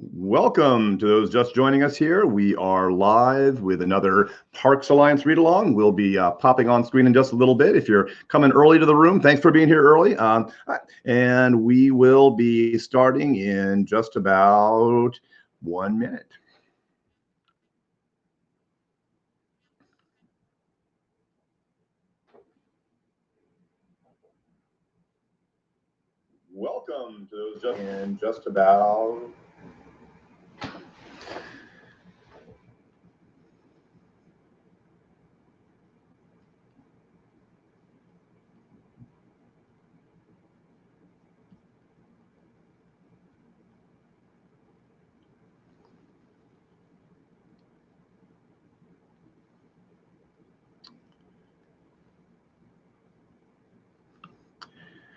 Welcome to those just joining us here. We are live with another Parks Alliance read along. We'll be popping on screen in just a little bit. If you're coming early to the room, thanks for being here early. And we will be starting in just about 1 minute. Welcome to those just in just about.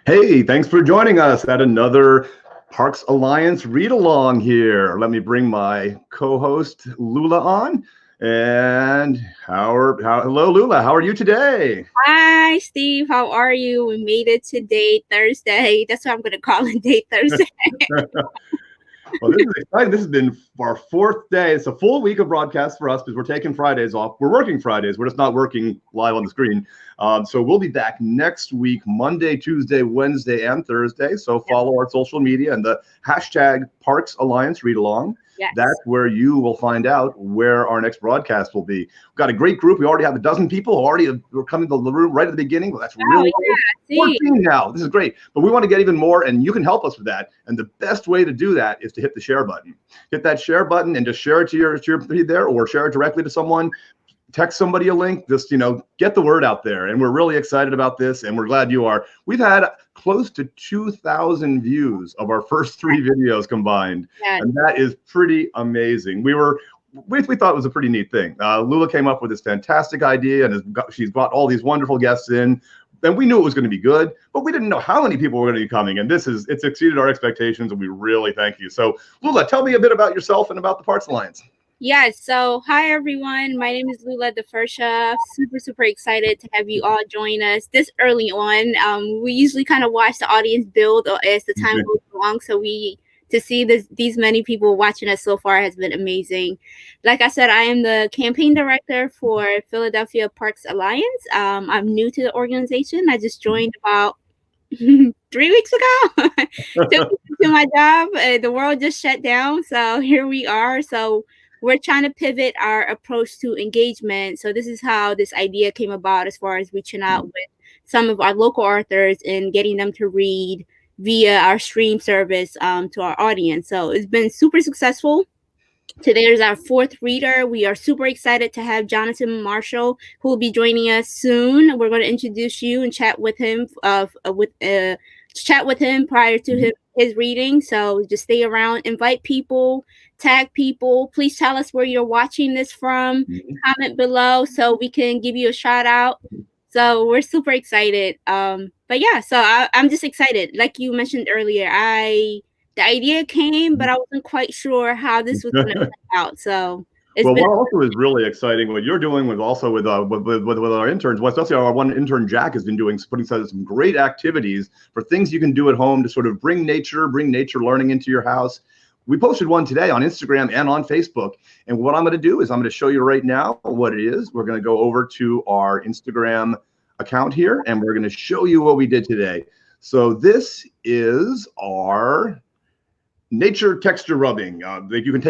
Hey, thanks for joining us at another Parks Alliance read along here. Let me bring my co-host Lula on. And hello, Lula. How are you today? Hi, Steve. How are you? We made it to day Thursday. That's what I'm going to call it, day Thursday. Well, this is exciting. This has been our fourth day. It's a full week of broadcast for us because we're taking Fridays off. We're working Fridays. We're just not working live on the screen. So we'll be back next week, Monday, Tuesday, Wednesday, and Thursday. So follow our social media and the hashtag Parks Alliance Read Along. Yes. That's where you will find out where our next broadcast will be. We've got a great group. We already have a dozen people who already were coming to the room right at the beginning. Well, that's really yeah, 14 now. This is great. But we want to get even more, and you can help us with that. And the best way to do that is to hit the share button. Hit that share button and just share it to your feed there, or share it directly to someone. Text somebody a link. Just get the word out there. And we're really excited about this, and we're glad you are. We've had close to 2,000 views of our first 3 videos combined, and that is pretty amazing. We thought it was a pretty neat thing. Lula came up with this fantastic idea, and she's brought all these wonderful guests in. And we knew it was going to be good, but we didn't know how many people were going to be coming. And it's exceeded our expectations, and we really thank you. So, Lula, tell me a bit about yourself and about the Parks Alliance. Yes. So, hi, everyone. My name is Lula, the first chef. Super excited to have you all join us this early on. We usually kind of watch the audience build as the time goes along. So to see these many people watching us so far has been amazing. Like I said, I am the campaign director for Philadelphia Parks Alliance. I'm new to the organization. I just joined about 3 weeks ago. Took to my job. The world just shut down. So here we are. So we're trying to pivot our approach to engagement. So this is how this idea came about, as far as reaching out with some of our local authors and getting them to read via our stream service to our audience. So it's been super successful. Today is our 4th reader. We are super excited to have Jonathan Marshall, who will be joining us soon. We're going to introduce you and chat with him prior to his reading. So just stay around, invite people, tag people. Please tell us where you're watching this from. Comment below so we can give you a shout out. So we're super excited. But yeah, so I'm just excited. Like you mentioned earlier, the idea came, but I wasn't quite sure how this was going to play out. So what also is really exciting, what you're doing with our interns, especially our one intern Jack has been doing, putting together some great activities for things you can do at home to sort of bring nature learning into your house. We posted one today on Instagram and on Facebook. And what I'm going to do is I'm going to show you right now what it is. We're going to go over to our Instagram account here, and we're going to show you what we did today. So this is our nature texture rubbing. You can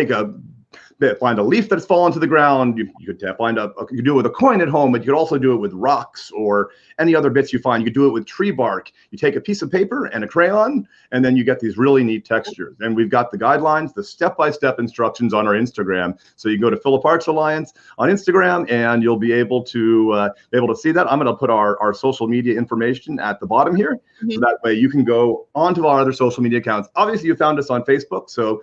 find a leaf that's fallen to the ground. You could do it with a coin at home, but you could also do it with rocks or any other bits you find. You could do it with tree bark. You take a piece of paper and a crayon, and then you get these really neat textures. And we've got the guidelines, the step-by-step instructions on our Instagram. So you can go to Philip Parks Alliance on Instagram, and you'll be able to see that. I'm going to put our social media information at the bottom here, so that way you can go onto our other social media accounts. Obviously, you found us on Facebook, so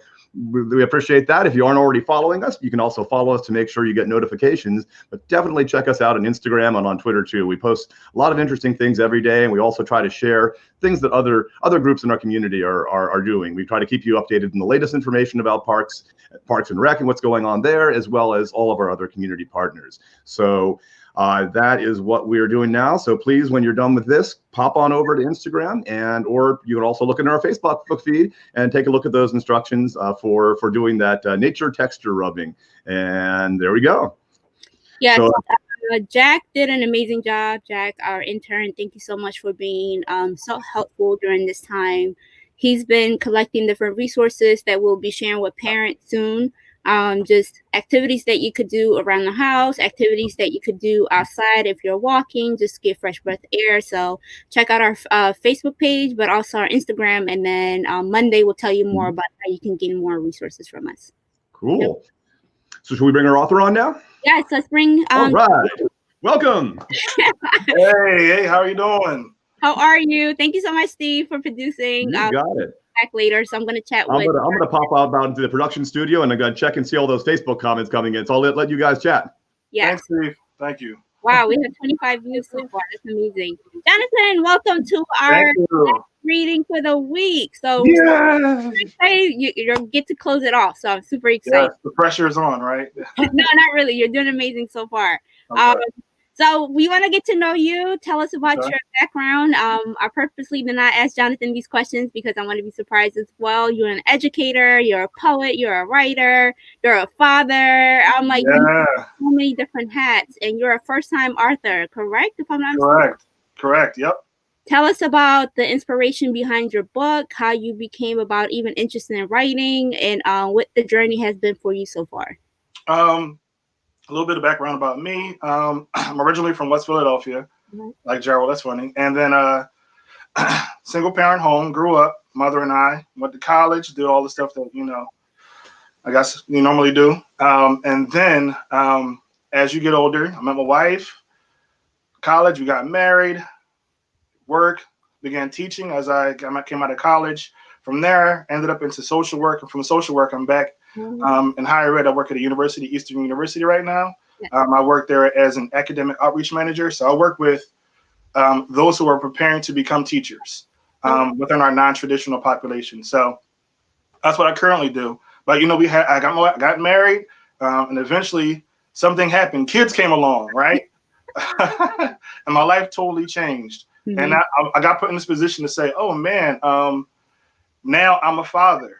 we appreciate that. If you aren't already following us, you can also follow us to make sure you get notifications, but definitely check us out on Instagram and on Twitter too. We post a lot of interesting things every day, and we also try to share things that other groups in our community are doing. We try to keep you updated in the latest information about Parks and Rec and what's going on there, as well as all of our other community partners. So That is what we are doing now. So please, when you're done with this, pop on over to Instagram, or you can also look in our Facebook feed and take a look at those instructions for doing that nature texture rubbing. And there we go. Yeah. So, Jack did an amazing job. Jack, our intern, thank you so much for being so helpful during this time. He's been collecting different resources that we'll be sharing with parents soon. Just activities that you could do around the house, activities that you could do outside if you're walking, just get fresh breath air. So check out our Facebook page, but also our Instagram. And then Monday we'll tell you more about how you can get more resources from us. Cool. Yep. So should we bring our author on now? Yes, let's bring. All right. Welcome. Hey, how are you doing? How are you? Thank you so much, Steve, for producing. You got it. Back later, so I'm going to chat I'm gonna pop out into the production studio and I'm gonna check and see all those Facebook comments coming in. So I'll let you guys chat. Yeah. Thanks, Steve. Thank you. Wow, we have 25 views so far. That's amazing. Jonathan, welcome to our reading for the week. So you get to close it off. So I'm super excited. Yes, the pressure is on, right? No, not really. You're doing amazing so far. Okay. So we want to get to know you. Tell us about your background. I purposely did not ask Jonathan these questions because I want to be surprised as well. You're an educator, you're a poet, you're a writer, you're a father. I'm like, you have so many different hats, and you're a first-time author, correct? If I'm not mistaken. Correct. Yep. Tell us about the inspiration behind your book, how you became about even interested in writing, and what the journey has been for you so far. A little bit of background about me. I'm originally from West Philadelphia, like Gerald, that's funny. And then single parent home, grew up, mother and I, went to college, did all the stuff that, I guess you normally do. And then as you get older, I met my wife, college, we got married, work, began teaching as I came out of college. From there, ended up into social work. And from social work, I'm back in higher ed. I work at a university, Eastern University right now. I work there as an academic outreach manager. So I work with those who are preparing to become teachers within our non-traditional population. So that's what I currently do. But I got married, and eventually something happened. Kids came along, right? And my life totally changed. And I got put in this position to say, oh man, now I'm a father.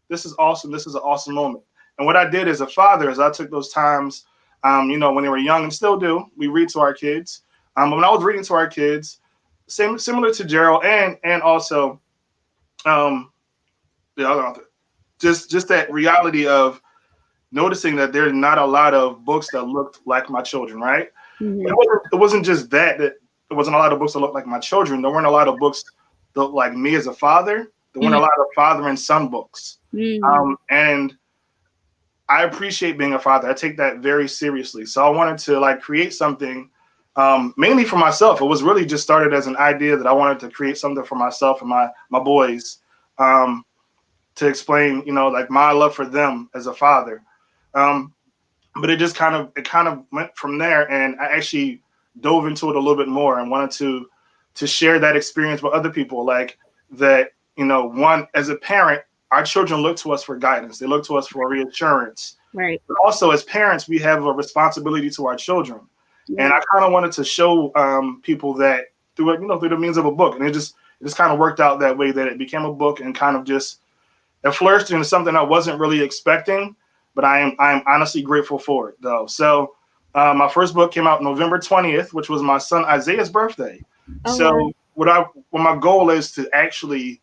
This is awesome. This is an awesome moment. And what I did as a father is I took those times, when they were young and still do, we read to our kids. But when I was reading to our kids, similar to Gerald and also the other author, just that reality of noticing that there's not a lot of books that looked like my children, right? It wasn't just that there wasn't a lot of books that looked like my children. There weren't a lot of books that looked like me as a father. There weren't a lot of father and son books. And I appreciate being a father. I take that very seriously. So I wanted to create something mainly for myself. It was really just started as an idea that I wanted to create something for myself and my boys to explain, my love for them as a father. But it just kind of went from there, and I actually dove into it a little bit more and wanted to share that experience with other people, like that. One, as a parent, our children look to us for guidance. They look to us for reassurance. Right. But also, as parents, we have a responsibility to our children, and I kind of wanted to show people that through the means of a book, and it just kind of worked out that way, that it became a book and kind of it flourished into something I wasn't really expecting. But I'm honestly grateful for it, though. So my first book came out November 20th, which was my son Isaiah's birthday. So what my goal is to actually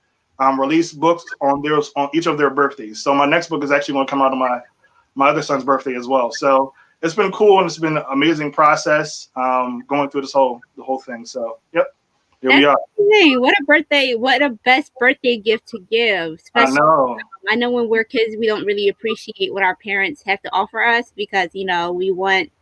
release books on each of their birthdays. So my next book is actually going to come out on my other son's birthday as well. So it's been cool, and it's been an amazing process going through the whole thing. So yep, here we are. Amazing. What a best birthday gift to give. Especially, I know when we're kids, we don't really appreciate what our parents have to offer us because we want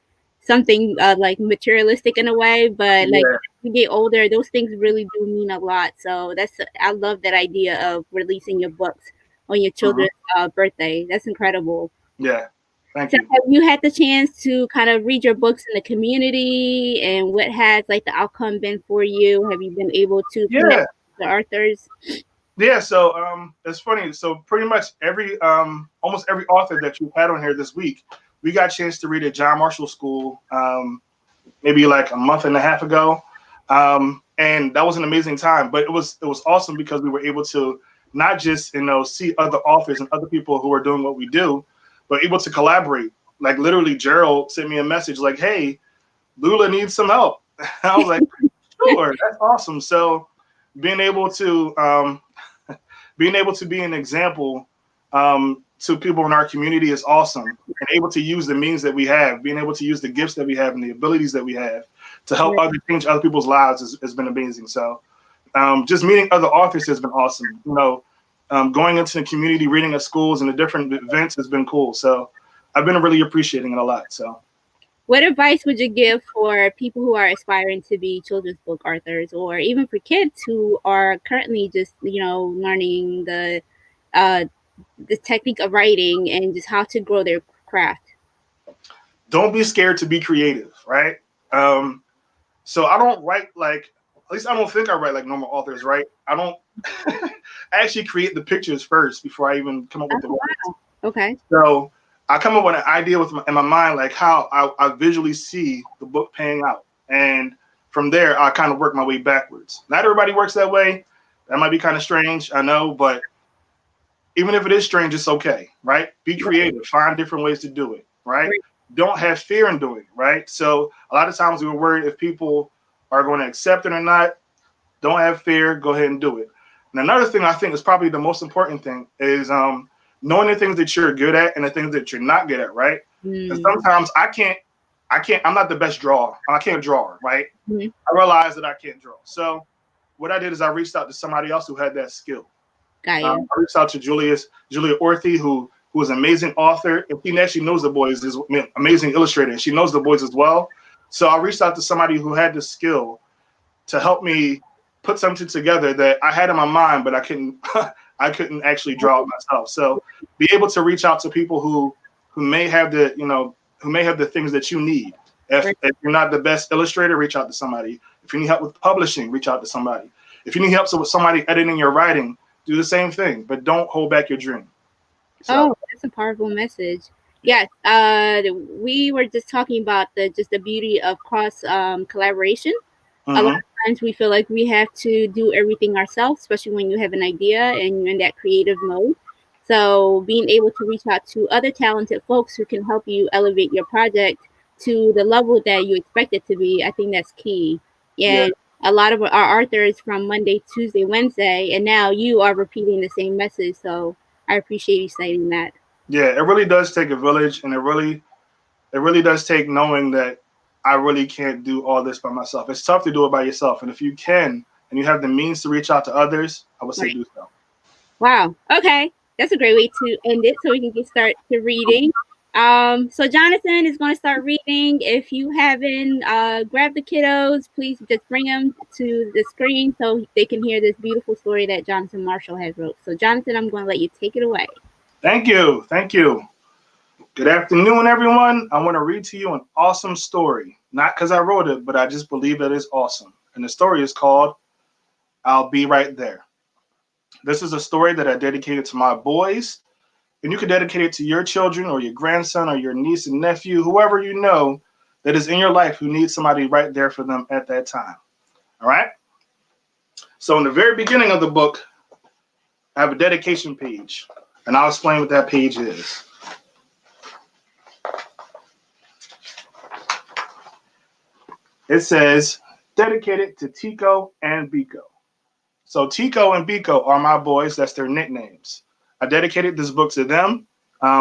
something materialistic in a way, but as we get older, those things really do mean a lot. So I love that idea of releasing your books on your children's birthday. That's incredible. Yeah. Thank you. Have you had the chance to kind of read your books in the community, and what has the outcome been for you? Have you been able to connect with the authors? Yeah, so it's funny. So pretty much almost every author that you've had on here this week, we got a chance to read at John Marshall School maybe like a month and a half ago. And that was an amazing time. But it was awesome because we were able to not just, see other authors and other people who are doing what we do, but able to collaborate. Like literally Gerald sent me a message like, hey, Lula needs some help. I was like, sure, that's awesome. So being able to be an example to people in our community is awesome, and able to use the means that we have, being able to use the gifts that we have and the abilities that we have to help change other people's lives has been amazing. So just meeting other authors has been awesome. Going into the community, reading at schools and the different events has been cool. So I've been really appreciating it a lot. So what advice would you give for people who are aspiring to be children's book authors, or even for kids who are currently just, learning the technique of writing and just how to grow their craft? Don't be scared to be creative, right? So I don't write at least I don't think I write like normal authors, right? I don't I actually create the pictures first before I even come up with the words. Wow. Okay. So I come up with an idea in my mind, like how I visually see the book paying out. And from there, I kind of work my way backwards. Not everybody works that way. That might be kind of strange, I know, but even if it is strange, it's okay, right? Be creative, find different ways to do it, right? Don't have fear in doing it, right? So a lot of times we were worried if people are going to accept it or not. Don't have fear, go ahead and do it. And another thing I think is probably the most important thing is knowing the things that you're good at and the things that you're not good at, right? And sometimes I'm not the best drawer. I can't draw, right? I realize that I can't draw. So what I did is I reached out to somebody else who had that skill. I reached out to Julia Orthy, who is an amazing author, and she actually knows the boys, is an amazing illustrator, and she knows the boys as well. So I reached out to somebody who had the skill to help me put something together that I had in my mind, but I couldn't actually draw it myself. So be able to reach out to people who may have the things that you need. If you're not the best illustrator, reach out to somebody. If you need help with publishing, reach out to somebody. If you need help with somebody editing your writing, do the same thing, but don't hold back your dream. So. Oh, that's a powerful message. Yes, we were just talking about the beauty of cross collaboration. A lot of times we feel like we have to do everything ourselves, especially when you have an idea and you're in that creative mode. So being able to reach out to other talented folks who can help you elevate your project to the level that you expect it to be, I think that's key. And a lot of our authors from Monday, Tuesday, Wednesday, and now you are repeating the same message. So I appreciate you saying that. Yeah, it really does take a village, and it really does take knowing that I really can't do all this by myself. It's tough to do it by yourself, and if you can and you have the means to reach out to others, I would say do so. Wow. Okay, that's a great way to end it, so we can get started to reading. So Jonathan is going to start reading. If you haven't grabbed the kiddos, please just bring them to the screen so they can hear this beautiful story that Jonathan Marshall has wrote. So Jonathan, I'm going to let you take it away. Thank you. Good afternoon, everyone. I want to read to you an awesome story. Not because I wrote it, but I just believe that it's awesome. And the story is called I'll Be Right There. This is a story that I dedicated to my boys, and you could dedicate it to your children or your grandson or your niece and nephew, whoever you know that is in your life who needs somebody right there for them at that time. All right? So in the very beginning of the book, I have a dedication page, and I'll explain what that page is. It says, dedicated to Tico and Biko. So Tico and Biko are my boys. That's their nicknames. I dedicated this book to them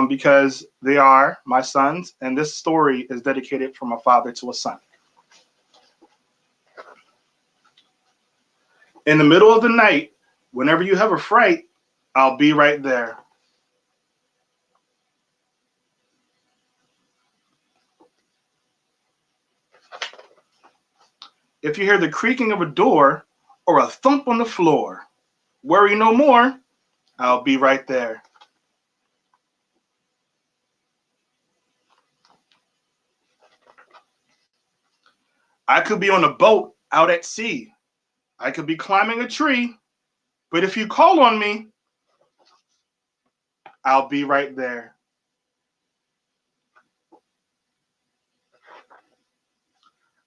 because they are my sons, and this story is dedicated from a father to a son. In the middle of the night, whenever you have a fright, I'll be right there. If you hear the creaking of a door or a thump on the floor, worry no more, I'll be right there. I could be on a boat out at sea. I could be climbing a tree, but if you call on me, I'll be right there.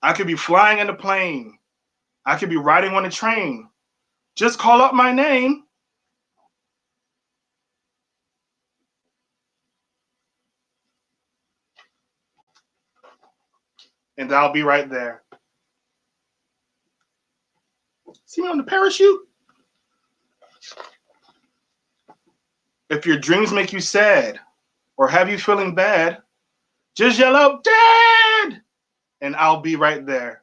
I could be flying in a plane. I could be riding on a train. Just call out my name. And I'll be right there. See me on the parachute? If your dreams make you sad or have you feeling bad, just yell out, Dad! And I'll be right there.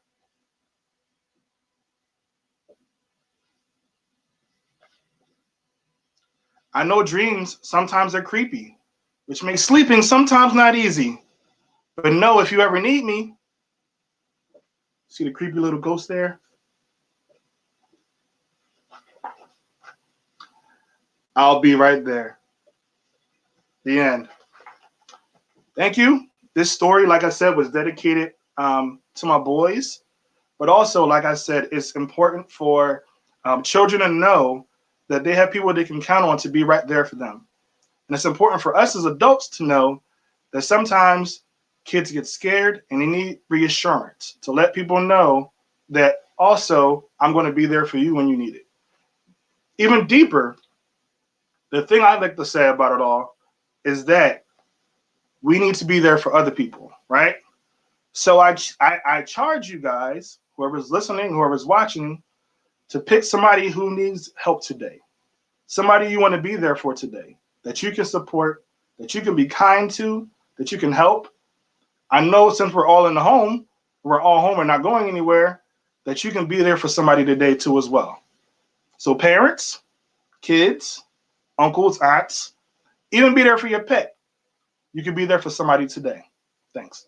I know dreams sometimes are creepy, which makes sleeping sometimes not easy. But no, if you ever need me, see the creepy little ghost there? I'll be right there. The end. Thank you. This story, like I said, was dedicated to my boys. But also, like I said, it's important for children to know that they have people they can count on to be right there for them. And it's important for us as adults to know that sometimes kids get scared and they need reassurance to let people know that also I'm going to be there for you when you need it. Even deeper, the thing I like to say about it all is that we need to be there for other people, right? So I charge you guys, whoever's listening, whoever's watching, to pick somebody who needs help today. Somebody you want to be there for today, that you can support, that you can be kind to, that you can help. I know since we're all in the home, we're all home and not going anywhere, that you can be there for somebody today too as well. So parents, kids, uncles, aunts, even be there for your pet. You can be there for somebody today. Thanks.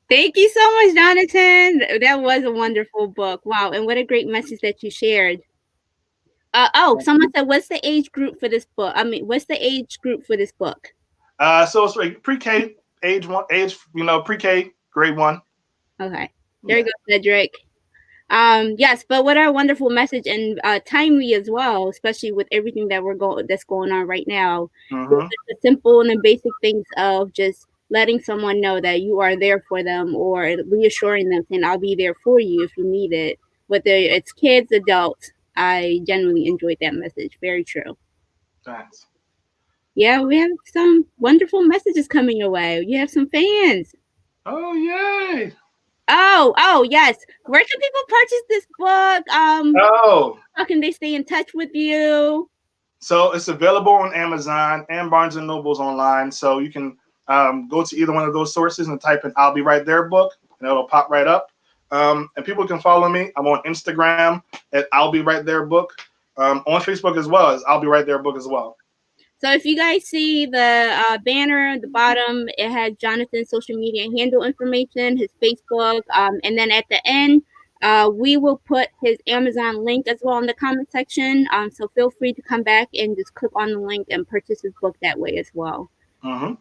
Thank you so much, Jonathan. That was a wonderful book. Wow, and what a great message that you shared. Someone said, "What's the age group for this book?" I mean, what's the age group for this book? So it's like pre-K, pre-K, grade 1. Okay, there you go, Cedric. Yes, but what a wonderful message, and timely as well, especially with everything that's going on right now. Mm-hmm. The simple and the basic things of just letting someone know that you are there for them, or reassuring them, saying, "I'll be there for you if you need it." Whether it's kids, adults, I genuinely enjoyed that message. Very true. Thanks. Yeah, we have some wonderful messages coming your way. You have some fans. Oh, yay. Oh, yes. Where can people purchase this book? How can they stay in touch with you? So it's available on Amazon and Barnes & Noble's online. So you can go to either one of those sources and type in I'll Be Right There book, and it'll pop right up. And people can follow me. I'm on Instagram at I'll Be Right There book. On Facebook as well as I'll Be Right There book as well. So if you guys see the banner at the bottom, it has Jonathan's social media handle information, his Facebook, and then at the end, we will put his Amazon link as well in the comment section. So feel free to come back and just click on the link and purchase his book that way as well. Mm-hmm.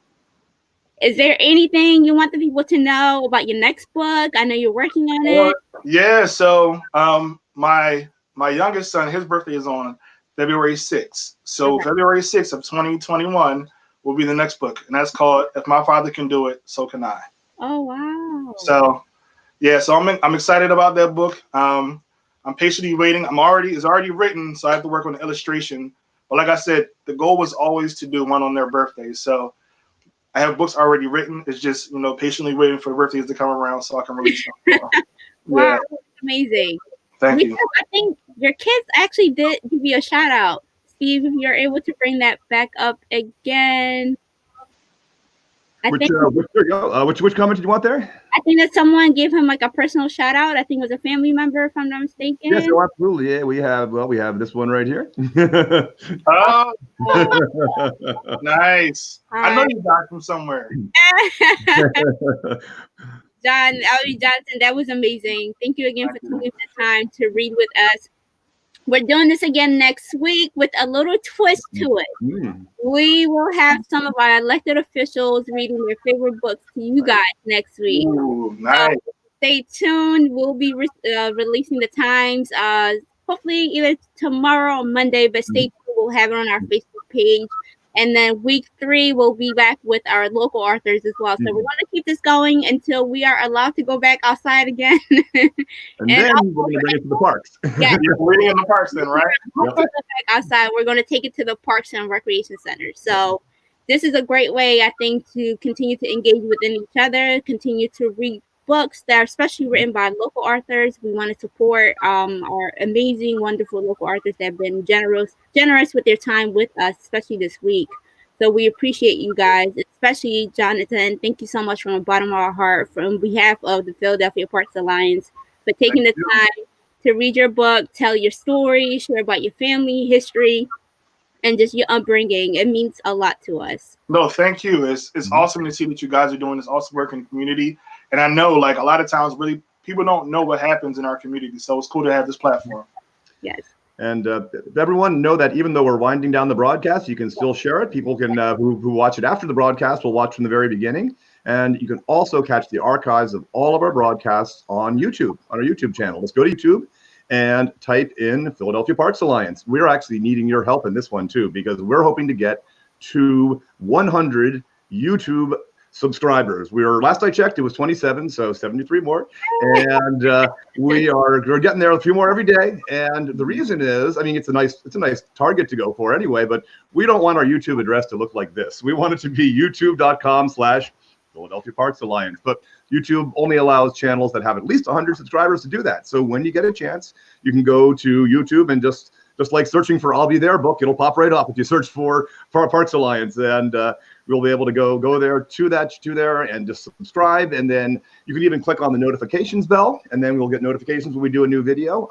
Is there anything you want the people to know about your next book? I know you're working on it. Yeah, so my youngest son, his birthday is on February 6th. So okay. February 6th of 2021 will be the next book. And that's called If My Father Can Do It, So Can I. Oh, wow. So, yeah, so I'm excited about that book. I'm patiently waiting. It's already written, so I have to work on the illustration. But like I said, the goal was always to do one on their birthdays. So I have books already written. It's just, patiently waiting for the birthdays to come around so I can release them. Wow, yeah. That's amazing. Thank you. I think your kids actually did give you a shout out. Steve, if you're able to bring that back up again. Which comment did you want there? I think that someone gave him like a personal shout out. I think it was a family member, if I'm not mistaken. Yes, oh, absolutely. Yeah, we have this one right here. Oh, nice. I know you got from somewhere. Johnson, that was amazing. Thank you again for taking the time to read with us. We're doing this again next week with a little twist to it. We will have some of our elected officials reading their favorite books to you guys next week. Ooh, nice. Stay tuned. We'll be releasing the times hopefully either tomorrow or Monday, but stay tuned. We'll have it on our Facebook page. And then week 3, we'll be back with our local authors as well. So we're going to keep this going until we are allowed to go back outside again. And then we're going to bring it to the parks. Yeah, We're in the parks then, right? Yep. Back outside, we're going to take it to the parks and recreation centers. So this is a great way, I think, to continue to engage within each other, continue to read books that are especially written by local authors. We want to support our amazing, wonderful local authors that have been generous with their time with us, especially this week. So we appreciate you guys, especially Jonathan. Thank you so much from the bottom of our heart, from behalf of the Philadelphia Parks Alliance, for taking the time to read your book, tell your story, share about your family history, and just your upbringing. It means a lot to us. No, thank you. It's awesome to see that you guys are doing this awesome work in the community. And I know, like, a lot of times, really, people don't know what happens in our community. So it's cool to have this platform. Yes. And everyone know that even though we're winding down the broadcast, you can still share it. People can who watch it after the broadcast will watch from the very beginning. And you can also catch the archives of all of our broadcasts on YouTube, on our YouTube channel. Let's go to YouTube and type in Philadelphia Parks Alliance. We're actually needing your help in this one too, because we're hoping to get to 100 YouTube subscribers. Last I checked, it was 27, so 73 more. And we're getting there, a few more every day. And the reason is, I mean, it's a nice target to go for anyway, but we don't want our YouTube address to look like this. We want it to be youtube.com/Philadelphia Parks Alliance. But YouTube only allows channels that have at least 100 subscribers to do that. So when you get a chance, you can go to YouTube and just like searching for I'll Be There book, it'll pop right up if you search for Parks Alliance, and we'll be able to go there to there and just subscribe. And then you can even click on the notifications bell, and then we'll get notifications when we do a new video.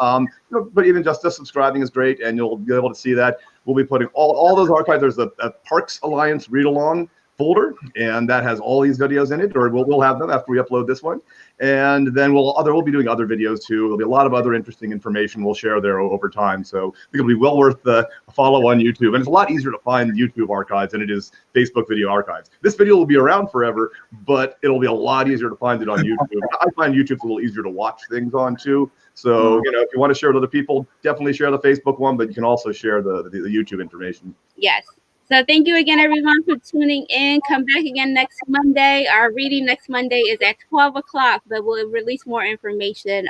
But even just subscribing is great, and you'll be able to see that. We'll be putting all those archives. There's a Parks Alliance read along folder, and that has all these videos in it, or we'll have them after we upload this one. And then we'll be doing other videos too. There'll be a lot of other interesting information we'll share there over time. So I think it'll be well worth the follow on YouTube. And it's a lot easier to find YouTube archives than it is Facebook video archives. This video will be around forever, but it'll be a lot easier to find it on YouTube. I find YouTube's a little easier to watch things on too. So, if you want to share with other people, definitely share the Facebook one, but you can also share the YouTube information. Yes. So thank you again, everyone, for tuning in. Come back again next Monday. Our reading next Monday is at 12 o'clock, but we'll release more information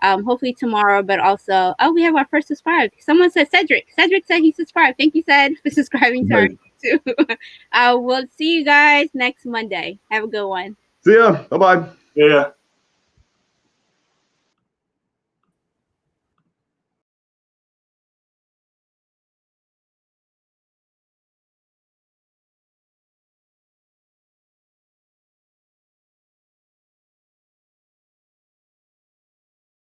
hopefully tomorrow, but also, we have our first subscriber. Someone said Cedric. Cedric said he subscribed. Thank you, Ced, for subscribing to our YouTube. We'll see you guys next Monday. Have a good one. See ya. Bye-bye. Yeah.